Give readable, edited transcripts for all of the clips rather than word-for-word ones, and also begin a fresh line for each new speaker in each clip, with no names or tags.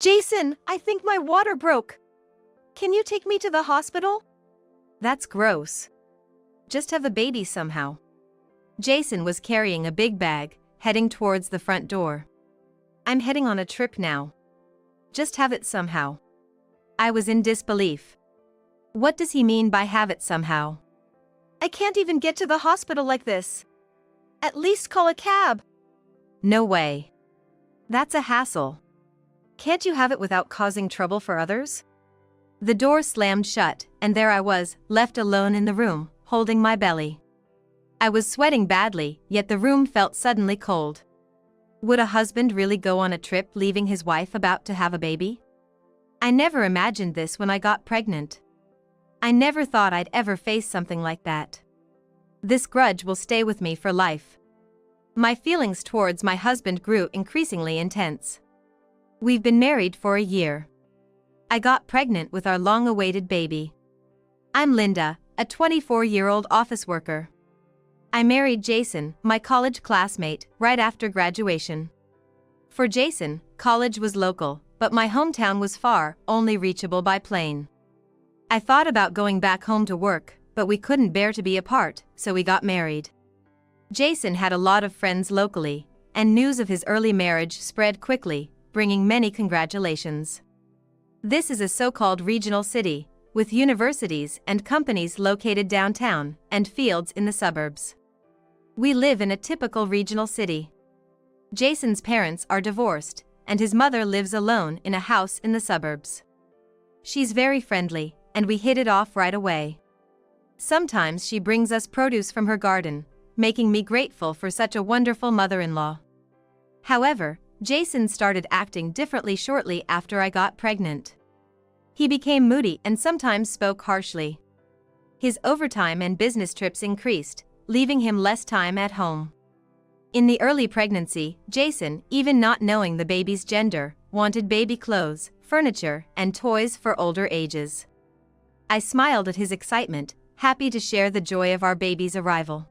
Jason, I think my water broke. Can you take me to the hospital?
That's gross. Just have a baby somehow. Jason was carrying a big bag, heading towards the front door. I'm heading on a trip now. Just have it somehow. I was in disbelief. What does he mean by have it somehow?
I can't even get to the hospital like this. At least call a cab.
No way. That's a hassle. Can't you have it without causing trouble for others? The door slammed shut, and there I was, left alone in the room, holding my belly. I was sweating badly, yet the room felt suddenly cold. Would a husband really go on a trip leaving his wife about to have a baby? I never imagined this when I got pregnant. I never thought I'd ever face something like that. This grudge will stay with me for life. My feelings towards my husband grew increasingly intense. We've been married for a year. I got pregnant with our long-awaited baby. I'm Linda, a 24-year-old office worker. I married Jason, my college classmate, right after graduation. For Jason, college was local, but my hometown was far, only reachable by plane. I thought about going back home to work, but we couldn't bear to be apart, so we got married. Jason had a lot of friends locally, and news of his early marriage spread quickly, bringing many congratulations. This is a so-called regional city, with universities and companies located downtown, and fields in the suburbs. We live in a typical regional city. Jason's parents are divorced, and his mother lives alone in a house in the suburbs. She's very friendly, and we hit it off right away. Sometimes she brings us produce from her garden, making me grateful for such a wonderful mother-in-law. However, Jason started acting differently shortly after I got pregnant. He became moody and sometimes spoke harshly. His overtime and business trips increased, leaving him less time at home. In the early pregnancy, Jason, even not knowing the baby's gender, wanted baby clothes, furniture, and toys for older ages. I smiled at his excitement, happy to share the joy of our baby's arrival.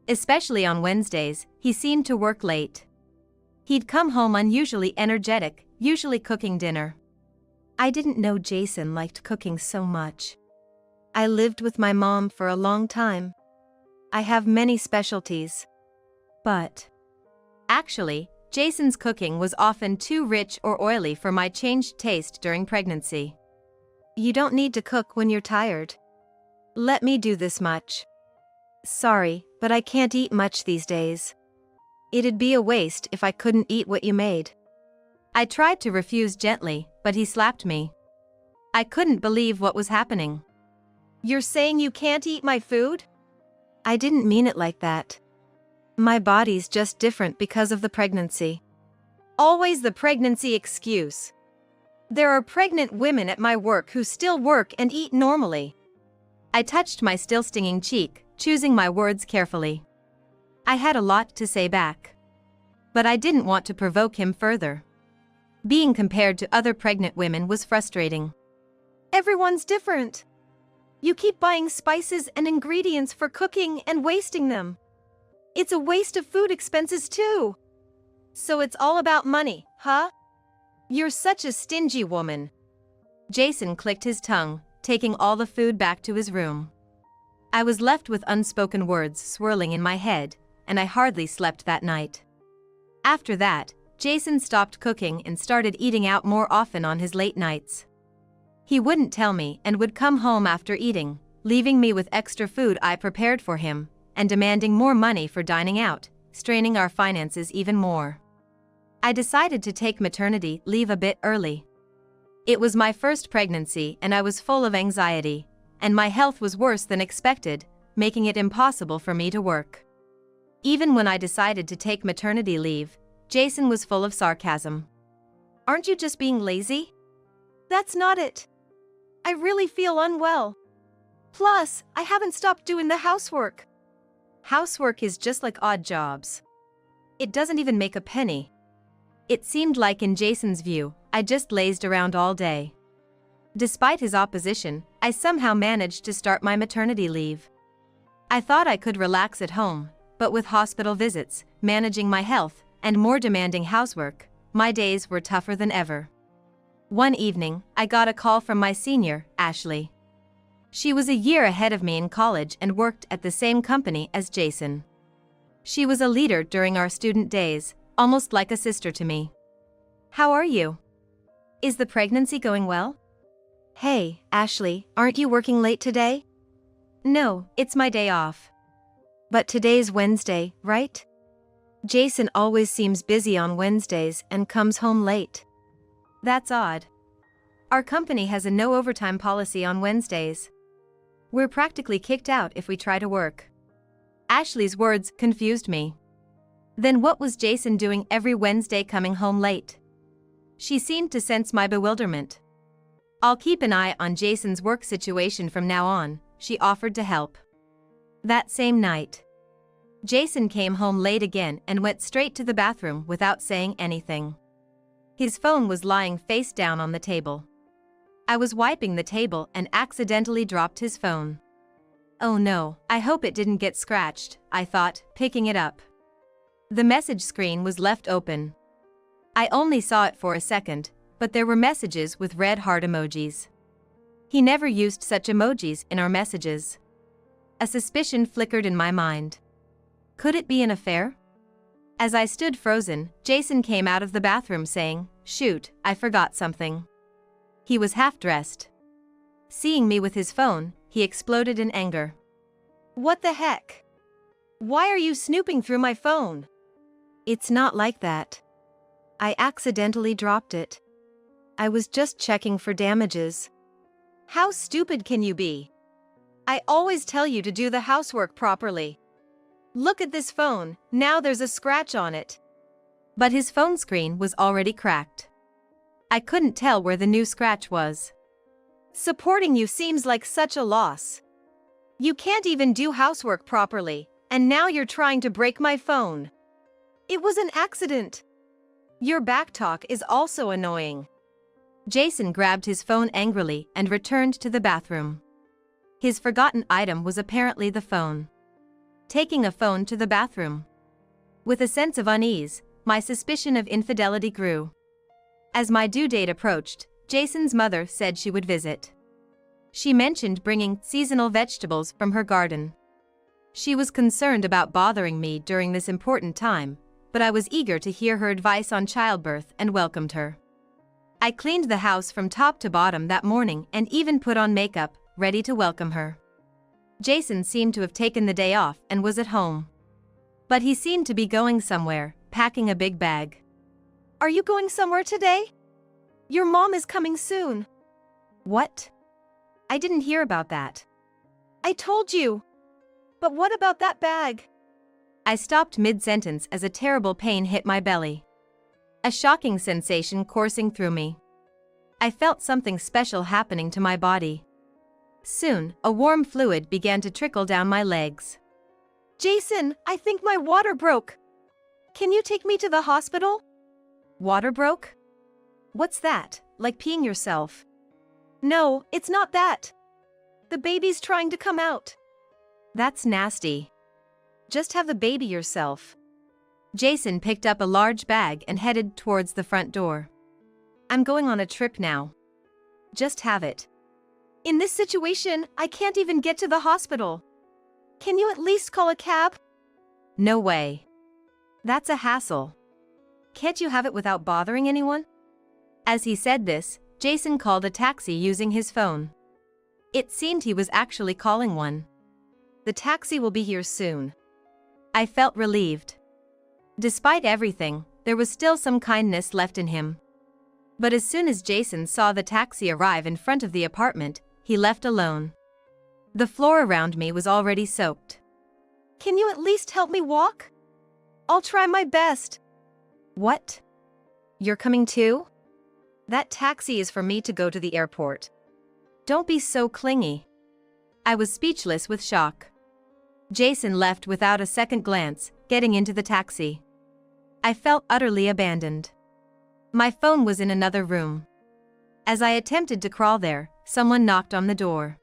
Especially on Wednesdays, he seemed to work late. He'd come home unusually energetic, usually cooking dinner. I didn't know Jason liked cooking so much. I lived with my mom for a long time. I have many specialties. But actually, Jason's cooking was often too rich or oily for my changed taste during pregnancy. You don't need to cook when you're tired. Let me do this much. Sorry, but I can't eat much these days. It'd be a waste if I couldn't eat what you made. I tried to refuse gently, but he slapped me. I couldn't believe what was happening.
You're saying you can't eat my food?
I didn't mean it like that. My body's just different because of the pregnancy.
Always the pregnancy excuse. There are pregnant women at my work who still work and eat normally.
I touched my still stinging cheek, choosing my words carefully. I had a lot to say back. But I didn't want to provoke him further. Being compared to other pregnant women was frustrating.
Everyone's different. You keep buying spices and ingredients for cooking and wasting them. It's a waste of food expenses too. So it's all about money, huh? You're such a stingy woman.
Jason clicked his tongue, taking all the food back to his room. I was left with unspoken words swirling in my head, and I hardly slept that night. After that, Jason stopped cooking and started eating out more often on his late nights. He wouldn't tell me and would come home after eating, leaving me with extra food I prepared for him, and demanding more money for dining out, straining our finances even more. I decided to take maternity leave a bit early. It was my first pregnancy and I was full of anxiety, and my health was worse than expected, making it impossible for me to work. Even when I decided to take maternity leave, Jason was full of sarcasm.
Aren't you just being lazy? That's not it. I really feel unwell. Plus, I haven't stopped doing the housework.
Housework is just like odd jobs. It doesn't even make a penny. It seemed like in Jason's view, I just lazed around all day. Despite his opposition, I somehow managed to start my maternity leave. I thought I could relax at home, but with hospital visits, managing my health, and more demanding housework, my days were tougher than ever. One evening, I got a call from my senior, Ashley. She was a year ahead of me in college and worked at the same company as Jason. She was a leader during our student days, almost like a sister to me. "How are you? Is the pregnancy going well?"
Hey, Ashley, aren't you working late today?
"No, it's my day off."
But today's Wednesday, right? Jason always seems busy on Wednesdays and comes home late.
"That's odd. Our company has a no overtime policy on Wednesdays. We're practically kicked out if we try to work." Ashley's words confused me. Then what was Jason doing every Wednesday coming home late? She seemed to sense my bewilderment. "I'll keep an eye on Jason's work situation from now on," she offered to help. That same night, Jason came home late again and went straight to the bathroom without saying anything. His phone was lying face down on the table. I was wiping the table and accidentally dropped his phone. "Oh no, I hope it didn't get scratched," I thought, picking it up. The message screen was left open. I only saw it for a second, but there were messages with red heart emojis. He never used such emojis in our messages. A suspicion flickered in my mind. Could it be an affair? As I stood frozen, Jason came out of the bathroom saying, "Shoot, I forgot something." He was half-dressed. Seeing me with his phone, he exploded in anger.
What the heck? Why are you snooping through my phone? It's not like that. I accidentally dropped it. I was just checking for damages. How stupid can you be? I always tell you to do the housework properly. Look at this phone, now there's a scratch on it.
But his phone screen was already cracked. I couldn't tell where the new scratch was.
Supporting you seems like such a loss. You can't even do housework properly, and now you're trying to break my phone. It was an accident. Your backtalk is also annoying.
Jason grabbed his phone angrily and returned to the bathroom. His forgotten item was apparently the phone. Taking a phone to the bathroom. With a sense of unease, my suspicion of infidelity grew. As my due date approached, Jason's mother said she would visit. She mentioned bringing seasonal vegetables from her garden. She was concerned about bothering me during this important time, but I was eager to hear her advice on childbirth and welcomed her. I cleaned the house from top to bottom that morning and even put on makeup, ready to welcome her. Jason seemed to have taken the day off and was at home. But he seemed to be going somewhere, packing a big bag.
Are you going somewhere today? Your mom is coming soon.
What? I didn't hear about that.
I told you. But what about that bag?
I stopped mid-sentence as a terrible pain hit my belly. A shocking sensation coursing through me. I felt something special happening to my body. Soon, a warm fluid began to trickle down my legs.
Jason, I think my water broke. Can you take me to the hospital?
Water broke? What's that, like peeing yourself?
No, it's not that. The baby's trying to come out.
That's nasty.
Just have the baby yourself.
Jason picked up a large bag and headed towards the front door. I'm going on a trip now. Just have it.
In this situation, I can't even get to the hospital. Can you at least call a cab?
No way. That's a hassle. Can't you have it without bothering anyone? As he said this, Jason called a taxi using his phone. It seemed he was actually calling one.
The taxi will be here soon.
I felt relieved. Despite everything, there was still some kindness left in him. But as soon as Jason saw the taxi arrive in front of the apartment, he left alone. The floor around me was already soaked.
Can you at least help me walk? I'll try my best.
What? You're coming too?
That taxi is for me to go to the airport.
Don't be so clingy. I was speechless with shock. Jason left without a second glance, getting into the taxi. I felt utterly abandoned. My phone was in another room. As I attempted to crawl there, someone knocked on the door.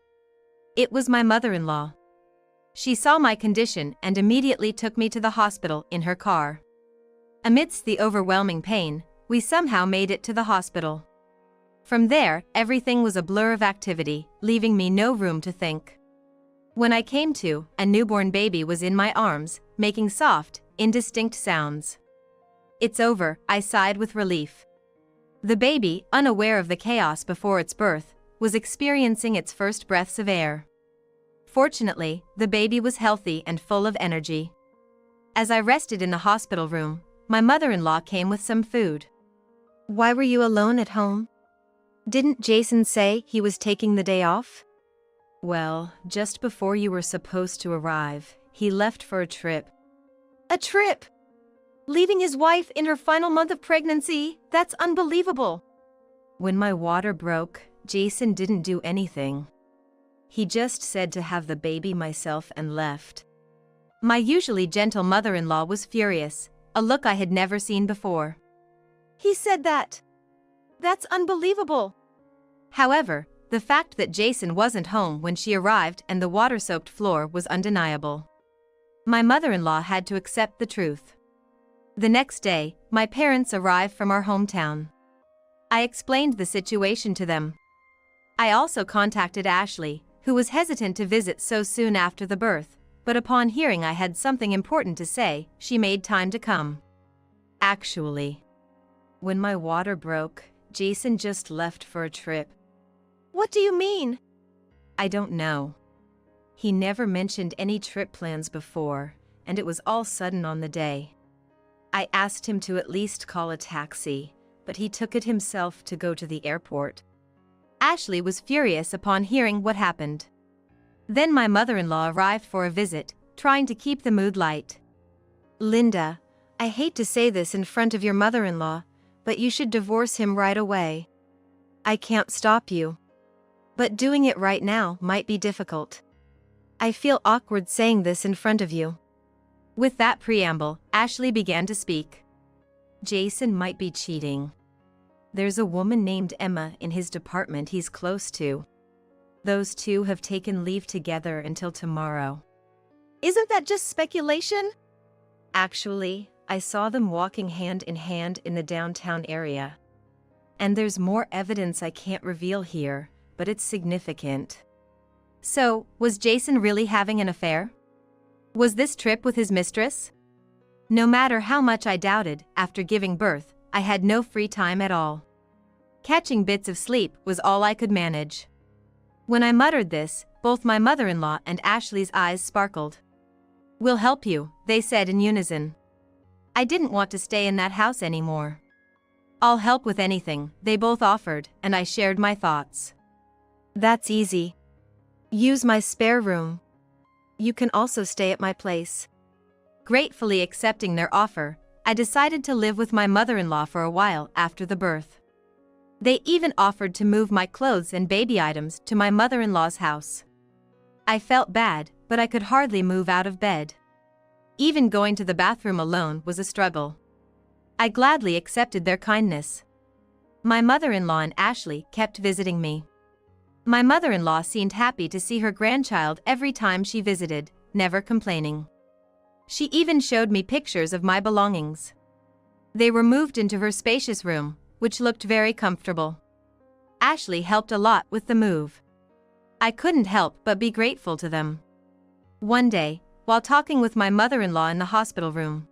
It was my mother-in-law. She saw my condition and immediately took me to the hospital in her car. Amidst the overwhelming pain, we somehow made it to the hospital. From there, everything was a blur of activity, leaving me no room to think. When I came to, a newborn baby was in my arms, making soft, indistinct sounds. It's over, I sighed with relief. The baby, unaware of the chaos before its birth, was experiencing its first breaths of air. Fortunately, the baby was healthy and full of energy. As I rested in the hospital room, my mother-in-law came with some food.
Why were you alone at home? Didn't Jason say he was taking the day off?
Well, just before you were supposed to arrive, he left for a trip.
A trip? Leaving his wife in her final month of pregnancy? That's unbelievable.
When my water broke, Jason didn't do anything. He just said to have the baby myself and left. My usually gentle mother-in-law was furious, a look I had never seen before.
He said that? That's unbelievable.
However, the fact that Jason wasn't home when she arrived and the water-soaked floor was undeniable. My mother-in-law had to accept the truth. The next day, my parents arrived from our hometown. I explained the situation to them. I also contacted Ashley, who was hesitant to visit so soon after the birth, but upon hearing I had something important to say, she made time to come. Actually, when my water broke, Jason just left for a trip.
What do you mean?
I don't know. He never mentioned any trip plans before, and it was all sudden on the day. I asked him to at least call a taxi, but he took it himself to go to the airport. Ashley was furious upon hearing what happened. Then my mother-in-law arrived for a visit, trying to keep the mood light.
Linda, I hate to say this in front of your mother-in-law, but you should divorce him right away. I can't stop you. But doing it right now might be difficult. I feel awkward saying this in front of you.
With that preamble, Ashley began to speak. Jason might be cheating. There's a woman named Emma in his department he's close to. Those two have taken leave together until tomorrow.
Isn't that just speculation?
Actually, I saw them walking hand in hand in the downtown area. And there's more evidence I can't reveal here, but it's significant. So, was Jason really having an affair? Was this trip with his mistress? No matter how much I doubted, after giving birth, I had no free time at all. Catching bits of sleep was all I could manage. When I muttered this, both my mother-in-law and Ashley's eyes sparkled. "We'll help you," they said in unison. I didn't want to stay in that house anymore. "I'll help with anything," they both offered, and I shared my thoughts.
That's easy. Use my spare room. You can also stay at my place.
Gratefully accepting their offer, I decided to live with my mother-in-law for a while after the birth. They even offered to move my clothes and baby items to my mother-in-law's house. I felt bad, but I could hardly move out of bed. Even going to the bathroom alone was a struggle. I gladly accepted their kindness. My mother-in-law and Ashley kept visiting me. My mother-in-law seemed happy to see her grandchild every time she visited, never complaining. She even showed me pictures of my belongings. They were moved into her spacious room, which looked very comfortable. Ashley helped a lot with the move. I couldn't help but be grateful to them. One day, while talking with my mother-in-law in the hospital room,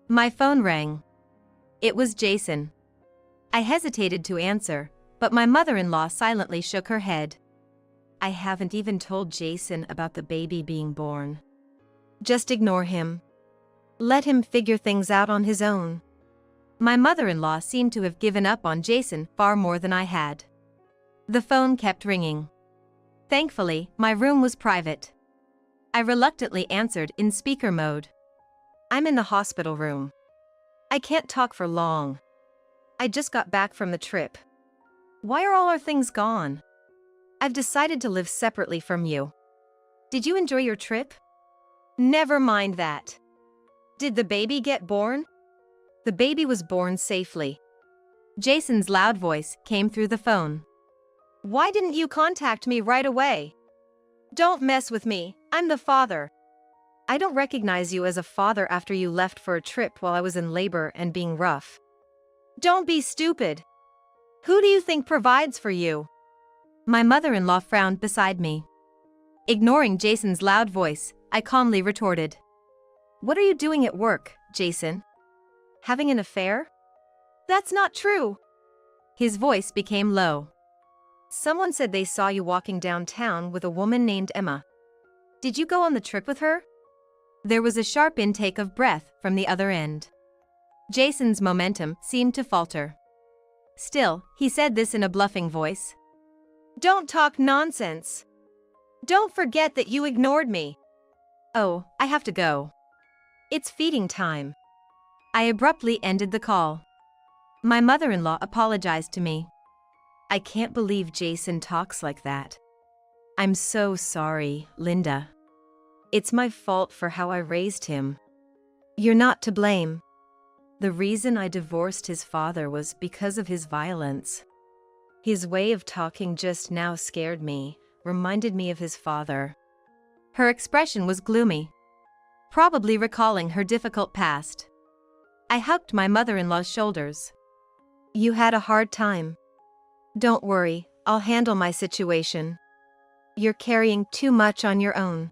my phone rang. It was Jason. I hesitated to answer, but my mother-in-law silently shook her head. "I haven't even told Jason about the baby being born."
Just ignore him. Let him figure things out on his own.
My mother-in-law seemed to have given up on Jason far more than I had. The phone kept ringing. Thankfully, my room was private. I reluctantly answered in speaker mode.
I'm in the hospital room. I can't talk for long. I just got back from the trip.
Why are all our things gone?
I've decided to live separately from you.
Did you enjoy your trip?
Never mind that. Did the baby get born?
The baby was born safely. Jason's loud voice came through the phone.
Why didn't you contact me right away? Don't mess with me, I'm the father. I don't recognize you as a father after you left for a trip while I was in labor and being rough. Don't be stupid. Who do you think provides for you?
My mother-in-law frowned beside me. Ignoring Jason's loud voice, I calmly retorted. What are you doing at work, Jason? Having an affair?
That's not true.
His voice became low.
Someone said they saw you walking downtown with a woman named Emma. Did you go on the trip with her?
There was a sharp intake of breath from the other end. Jason's momentum seemed to falter. Still, he said this in a bluffing voice.
Don't talk nonsense. Don't forget that you ignored me.
Oh, I have to go.
It's feeding time.
I abruptly ended the call. My mother-in-law apologized to me. I can't believe Jason talks like that. I'm so sorry, Linda. It's my fault for how I raised him.
You're not to blame.
The reason I divorced his father was because of his violence. His way of talking just now scared me, reminded me of his father. Her expression was gloomy, probably recalling her difficult past. I hugged my mother-in-law's shoulders.
You had a hard time. Don't worry, I'll handle my situation. You're carrying too much on your own.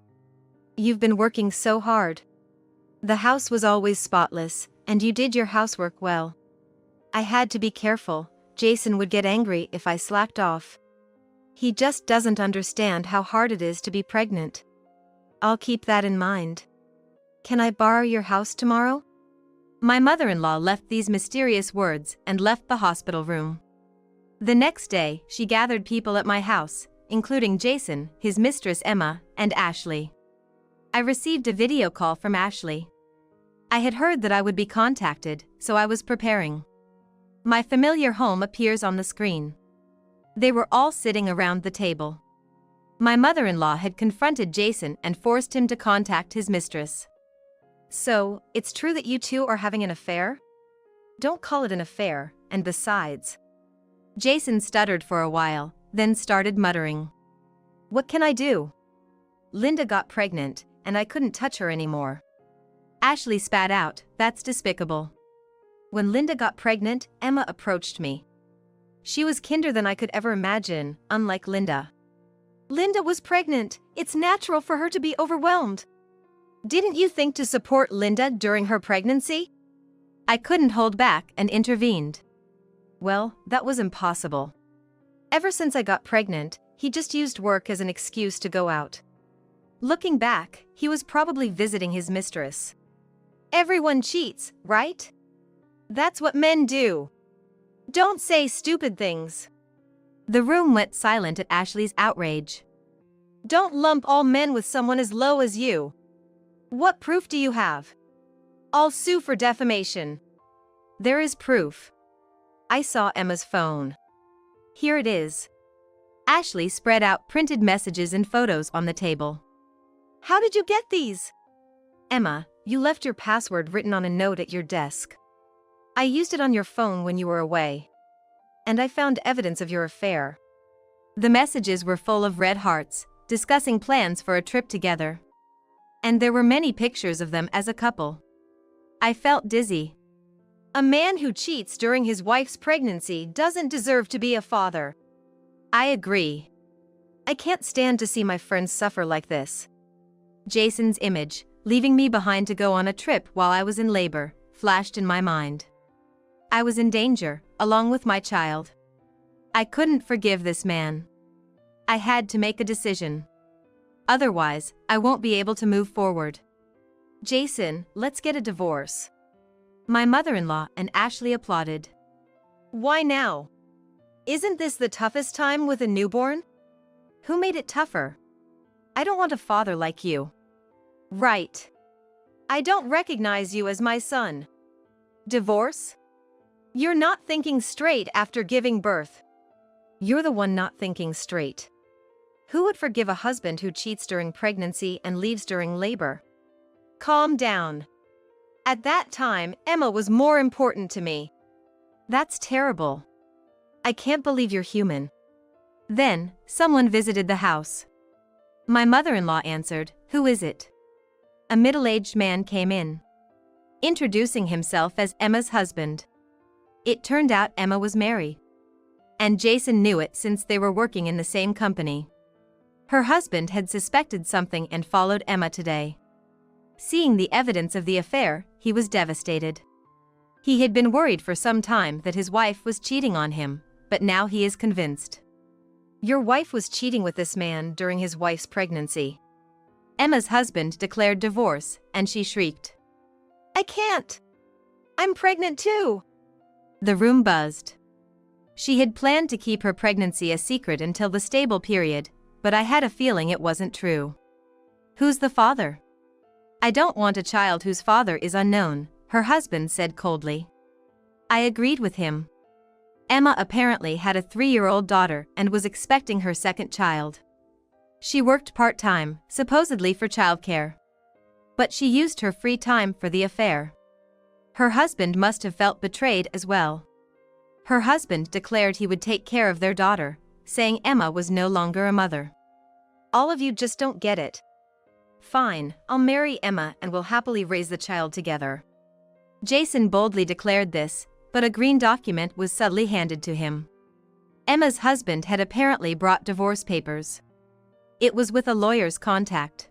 You've been working so hard. The house was always spotless, and you did your housework well. I had to be careful. Jason would get angry if I slacked off. He just doesn't understand how hard it is to be pregnant. I'll keep that in mind. Can I borrow your house tomorrow?
My mother-in-law left these mysterious words and left the hospital room. The next day, she gathered people at my house, including Jason, his mistress Emma, and Ashley. I received a video call from Ashley. I had heard that I would be contacted, so I was preparing. My familiar home appears on the screen. They were all sitting around the table. My mother-in-law had confronted Jason and forced him to contact his mistress.
So, it's true that you two are having an affair? Don't call it an affair, and besides.
Jason stuttered for a while, then started muttering.
What can I do? Linda got pregnant, and I couldn't touch her anymore.
Ashley spat out, that's despicable.
When Linda got pregnant, Emma approached me. She was kinder than I could ever imagine, unlike Linda. Linda was pregnant, it's natural for her to be overwhelmed. Didn't you think to support Linda during her pregnancy?
I couldn't hold back and intervened.
Well, that was impossible. Ever since I got pregnant, he just used work as an excuse to go out. Looking back, he was probably visiting his mistress. Everyone cheats, right? That's what men do. Don't say stupid things.
The room went silent at Ashley's outrage.
Don't lump all men with someone as low as you. What proof do you have? I'll sue for defamation.
There is proof.
I saw Emma's phone.
Here it is. Ashley spread out printed messages and photos on the table.
How did you get these? Emma, you left your password written on a note at your desk. I used it on your phone when you were away. And I found evidence of your affair.
The messages were full of red hearts, discussing plans for a trip together. And there were many pictures of them as a couple. I felt dizzy.
A man who cheats during his wife's pregnancy doesn't deserve to be a father.
I agree.
I can't stand to see my friends suffer like this.
Jason's image, leaving me behind to go on a trip while I was in labor, flashed in my mind. I was in danger, along with my child. I couldn't forgive this man. I had to make a decision. Otherwise, I won't be able to move forward.
Jason, let's get a divorce.
My mother-in-law and Ashley applauded.
Why now? Isn't this the toughest time with a newborn? Who made it tougher? I don't want a father like you. Right. I don't recognize you as my son. Divorce? You're not thinking straight after giving birth. You're the one not thinking straight. Who would forgive a husband who cheats during pregnancy and leaves during labor? Calm down. At that time, Emma was more important to me.
That's terrible.
I can't believe you're human.
Then, someone visited the house. My mother-in-law answered, "Who is it?" A middle-aged man came in, introducing himself as Emma's husband. It turned out Emma was married. And Jason knew it since they were working in the same company. Her husband had suspected something and followed Emma today. Seeing the evidence of the affair, he was devastated. He had been worried for some time that his wife was cheating on him, but now he is convinced.
Your wife was cheating with this man during his wife's pregnancy.
Emma's husband declared divorce, and she shrieked.
I can't. I'm pregnant too.
The room buzzed. She had planned to keep her pregnancy a secret until the stable period, but I had a feeling it wasn't true. Who's the father? I don't want a child whose father is unknown, her husband said coldly. I agreed with him. Emma apparently had a 3-year-old daughter and was expecting her second child. She worked part-time, supposedly for childcare. But she used her free time for the affair. Her husband must have felt betrayed as well. Her husband declared he would take care of their daughter, saying Emma was no longer a mother.
All of you just don't get it. Fine, I'll marry Emma and we'll happily raise the child together.
Jason boldly declared this, but a green document was subtly handed to him. Emma's husband had apparently brought divorce papers. It was with a lawyer's contact.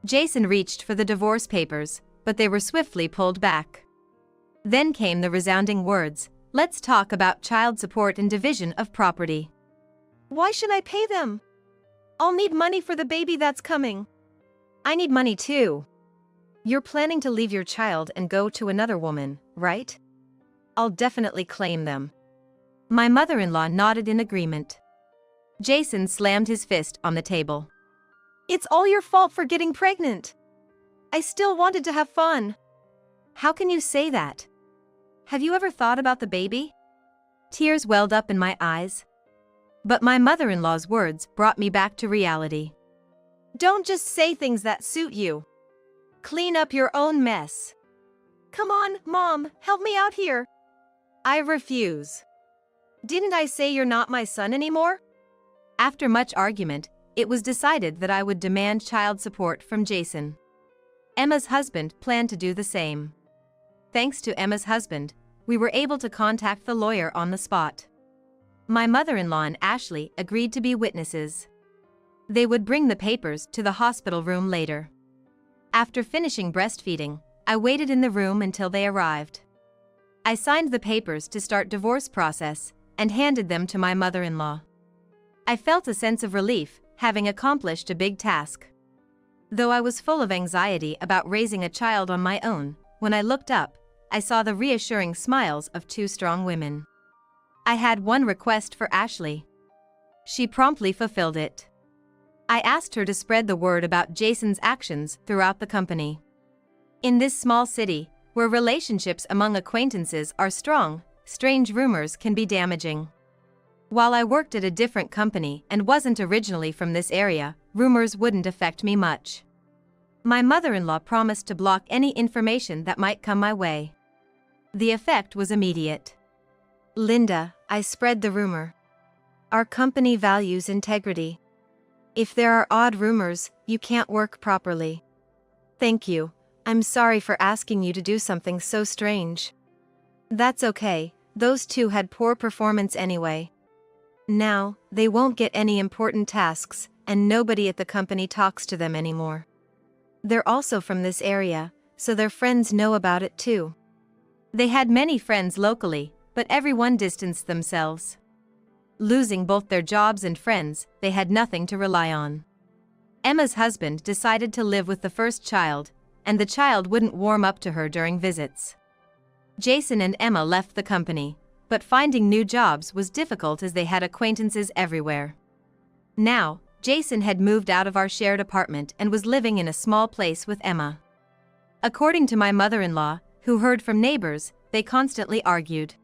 Jason reached for the divorce papers, but they were swiftly pulled back. Then came the resounding words, "Let's talk about child support and division of property."
Why should I pay them? I'll need money for the baby that's coming. I need money too. You're planning to leave your child and go to another woman, right? I'll definitely claim them.
My mother-in-law nodded in agreement. Jason slammed his fist on the table.
It's all your fault for getting pregnant. I still wanted to have fun.
How can you say that? Have you ever thought about the baby? Tears welled up in my eyes. But my mother-in-law's words brought me back to reality.
Don't just say things that suit you. Clean up your own mess. Come on, Mom, help me out here. I refuse. Didn't I say you're not my son anymore?
After much argument, it was decided that I would demand child support from Jason. Emma's husband planned to do the same. Thanks to Emma's husband, we were able to contact the lawyer on the spot. My mother-in-law and Ashley agreed to be witnesses. They would bring the papers to the hospital room later. After finishing breastfeeding, I waited in the room until they arrived. I signed the papers to start divorce process and handed them to my mother-in-law. I felt a sense of relief, having accomplished a big task. Though I was full of anxiety about raising a child on my own, when I looked up, I saw the reassuring smiles of 2 strong women. I had one request for Ashley. She promptly fulfilled it. I asked her to spread the word about Jason's actions throughout the company. In this small city, where relationships among acquaintances are strong, strange rumors can be damaging. While I worked at a different company and wasn't originally from this area, rumors wouldn't affect me much. My mother-in-law promised to block any information that might come my way. The effect was immediate.
Linda, I spread the rumor. Our company values integrity. If there are odd rumors, you can't work properly. Thank you. I'm sorry for asking you to do something so strange. That's okay, those 2 had poor performance anyway. Now, they won't get any important tasks, and nobody at the company talks to them anymore. They're also from this area, so their friends know about it too.
They had many friends locally, but everyone distanced themselves. Losing both their jobs and friends, they had nothing to rely on. Emma's husband decided to live with the first child, and the child wouldn't warm up to her during visits. Jason and Emma left the company, but finding new jobs was difficult as they had acquaintances everywhere. Now, Jason had moved out of our shared apartment and was living in a small place with Emma. According to my mother-in-law, who heard from neighbors, they constantly argued.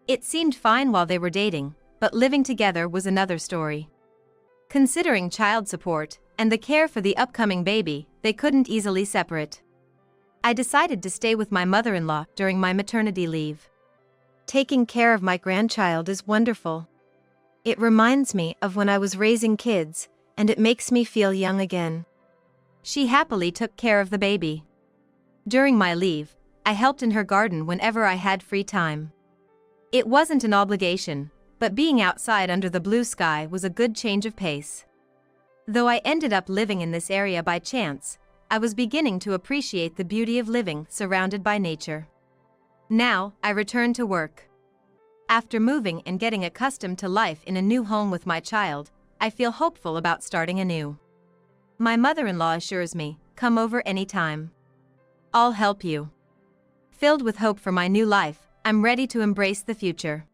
It seemed fine while they were dating, but living together was another story. Considering child support and the care for the upcoming baby, they couldn't easily separate. I decided to stay with my mother-in-law during my maternity leave.
Taking care of my grandchild is wonderful. It reminds me of when I was raising kids, and it makes me feel young again.
She happily took care of the baby. During my leave, I helped in her garden whenever I had free time. It wasn't an obligation, but being outside under the blue sky was a good change of pace. Though I ended up living in this area by chance, I was beginning to appreciate the beauty of living surrounded by nature. Now, I returned to work. After moving and getting accustomed to life in a new home with my child, I feel hopeful about starting anew. My mother-in-law assures me, "Come over anytime. I'll help you." Filled with hope for my new life, I'm ready to embrace the future.